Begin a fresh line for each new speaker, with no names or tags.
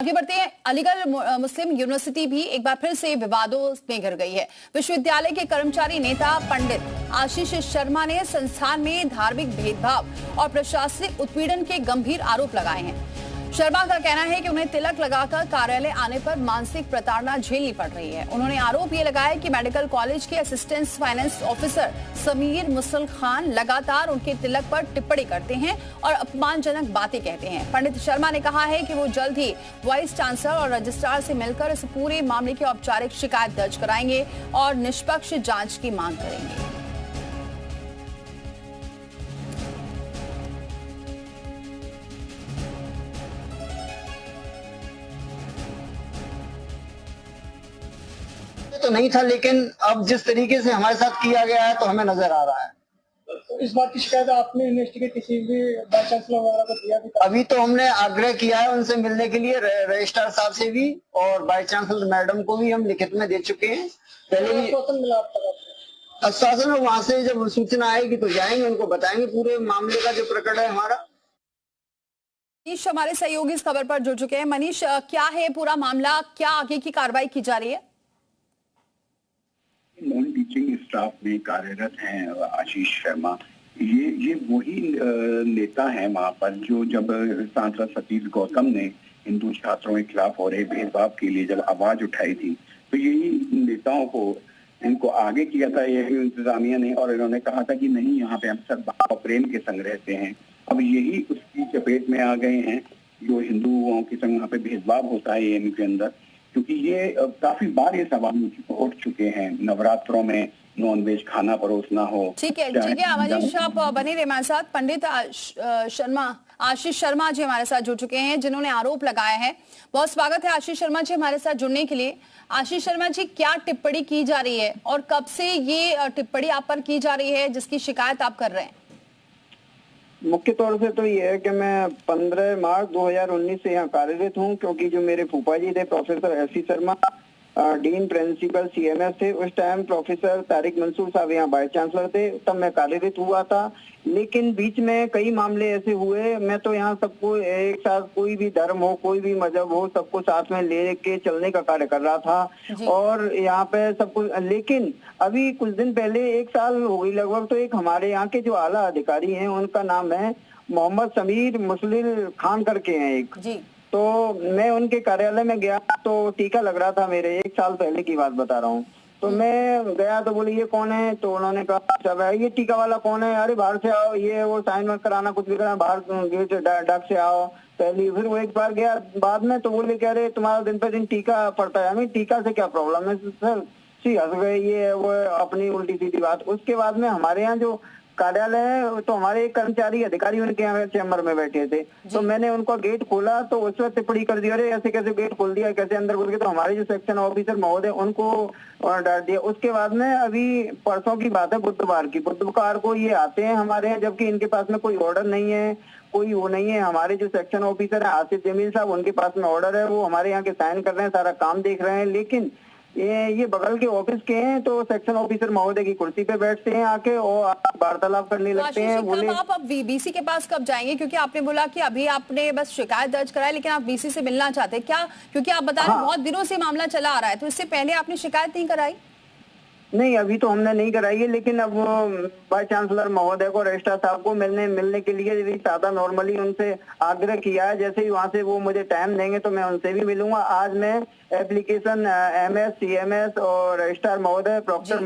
आगे बढ़ते हैं। अलीगढ़ मुस्लिम यूनिवर्सिटी भी एक बार फिर से विवादों में घिर गई है। विश्वविद्यालय के कर्मचारी नेता पंडित आशीष शर्मा ने संस्थान में धार्मिक भेदभाव और प्रशासनिक उत्पीड़न के गंभीर आरोप लगाए हैं। शर्मा का कहना है कि उन्हें तिलक लगाकर कार्यालय आने पर मानसिक प्रताड़ना झेलनी पड़ रही है। उन्होंने आरोप ये लगाया कि मेडिकल कॉलेज के असिस्टेंट फाइनेंस ऑफिसर समीर मुसल खान लगातार उनके तिलक पर टिप्पणी करते हैं और अपमानजनक बातें कहते हैं। पंडित शर्मा ने कहा है कि वो जल्द ही वाइस चांसलर और रजिस्ट्रार से मिलकर इस पूरे मामले की औपचारिक शिकायत दर्ज कराएंगे और निष्पक्ष जांच की मांग करेंगे।
तो नहीं था, लेकिन अब जिस तरीके से हमारे साथ किया गया है तो हमें नजर आ रहा है।
तो इस बात की शिकायत आपने इन्वेस्टिगेट किसी भी वाइस चांसलर वगैरह को दिया भी था?
अभी तो हमने आग्रह किया है उनसे मिलने के लिए, रजिस्ट्रार साहब से भी और वाइस चांसलर मैडम को भी हम लिखित में दे चुके हैं। पहले भी
आश्वासन मिला आप तक?
आश्वासन, वहां से जब सूचना आएगी तो जाएंगे, उनको बताएंगे पूरे मामले का जो प्रकरण है हमारा।
मनीष हमारे सहयोगी इस खबर पर जुड़ चुके हैं। मनीष, क्या है पूरा मामला, क्या आगे की कार्रवाई की जा रही है?
नॉन टीचिंग स्टाफ में कार्यरत हैं आशीष शर्मा। ये वही नेता हैं वहाँ पर जो जब सांसद सतीश गौतम ने हिंदू छात्रों के खिलाफ हो रहे भेदभाव के लिए जब आवाज उठाई थी, तो यही नेताओं को इनको आगे किया था यही इंतजामिया ने, और इन्होंने कहा था कि नहीं, यहाँ पे हम सद्भाव प्रेम के संग रहते हैं। अब यही उसकी चपेट में आ गए हैं जो हिंदुओं के संग यहाँ पे भेदभाव होता है एएमयू के अंदर, क्योंकि ये काफी बार ये सवाल उठ चुके हैं। नवरात्रों में नॉनवेज खाना परोसना हो।
ठीक है मनीष, आप बने रहे हमारे साथ। पंडित आशीष शर्मा जी हमारे साथ जुड़ चुके हैं जिन्होंने आरोप लगाया है। बहुत स्वागत है आशीष शर्मा जी हमारे साथ जुड़ने के लिए। आशीष शर्मा जी, क्या टिप्पणी की जा रही है और कब से ये टिप्पणी आप पर की जा रही है जिसकी शिकायत आप कर रहे हैं?
मुख्य तौर से तो ये है कि मैं 15 मार्च 2019 से यहाँ कार्यरत हूँ, क्योंकि जो मेरे फूफा जी थे professor S C. Sharma, dean principal CMS थे, उस टाइम प्रोफेसर तारिक मंसूर साहब यहाँ वाइस चांसलर थे, तब मैं कार्यरत हुआ था। लेकिन बीच में कई मामले ऐसे हुए, मैं तो यहाँ सबको एक साथ, कोई भी धर्म हो, कोई भी मजहब हो, सबको साथ में लेके चलने का कार्य कर रहा था और यहाँ पे सबको। लेकिन अभी कुछ दिन पहले, 1 साल हो गई लगभग, तो एक हमारे यहाँ के जो आला अधिकारी हैं, उनका नाम है मोहम्मद समीर मुसल खान करके हैं एक, तो मैं उनके कार्यालय में गया तो टीका लग रहा था मेरे, 1 साल पहले की बात बता रहा हूँ। तो मैं गया तो बोले ये कौन है, तो उन्होंने कहा सब है, ये टीका वाला कौन है, अरे बाहर से आओ, ये वो साइन मत कराना, कुछ भी कराना, बाहर गेट डाक से आओ पहली। फिर वो एक बार गया बाद में, तो बोले कह रहे तुम्हारा दिन पे दिन टीका पड़ता है। हमें टीका से क्या प्रॉब्लम है सर? सी हंस गए, ये वो अपनी उल्टी सीधी बात। उसके बाद में हमारे यहाँ जो कार्यालय है, तो हमारे एक कर्मचारी अधिकारी उनके यहाँ चैम्बर में बैठे थे, तो मैंने उनको गेट खोला तो उस वक्त टिप्पणी कर दी, अरे ऐसे कैसे गेट खोल दिया, कैसे अंदर घुस गए। तो हमारे जो सेक्शन ऑफिसर महोदय उनको डांट दिया। उसके बाद में अभी परसों की बात है, बुधवार को ये आते हैं हमारे यहाँ, जबकि इनके पास में कोई ऑर्डर नहीं है, कोई वो नहीं है। हमारे जो सेक्शन ऑफिसर है आसिफ जमील साहब, उनके पास में ऑर्डर है, वो हमारे यहाँ के साइन कर रहे हैं, सारा काम देख रहे हैं। लेकिन ये बगल के ऑफिस के हैं, तो सेक्शन ऑफिसर महोदय की कुर्सी पे बैठते हैं आके और वार्तालाप करने लगते हैं। बोले
आप अब बीसी के पास कब जाएंगे? क्योंकि आपने बोला कि अभी आपने बस शिकायत दर्ज कराई, लेकिन आप बीसी से मिलना चाहते हैं क्या? क्योंकि आप बता रहे हैं बहुत दिनों से मामला चला आ रहा है, तो इससे पहले आपने शिकायत नहीं कराई?
नहीं, अभी तो हमने नहीं कराई है, लेकिन अब वाइस चांसलर महोदय को, रजिस्ट्रार साहब को मिलने के लिए भी सादा नॉर्मली उनसे आग्रह किया है। जैसे ही वहां से वो मुझे टाइम देंगे तो मैं उनसे भी मिलूंगा। आज मैं एप्लीकेशन एमएस, सीएमएस और रजिस्ट्रार महोदय, प्रोफेसर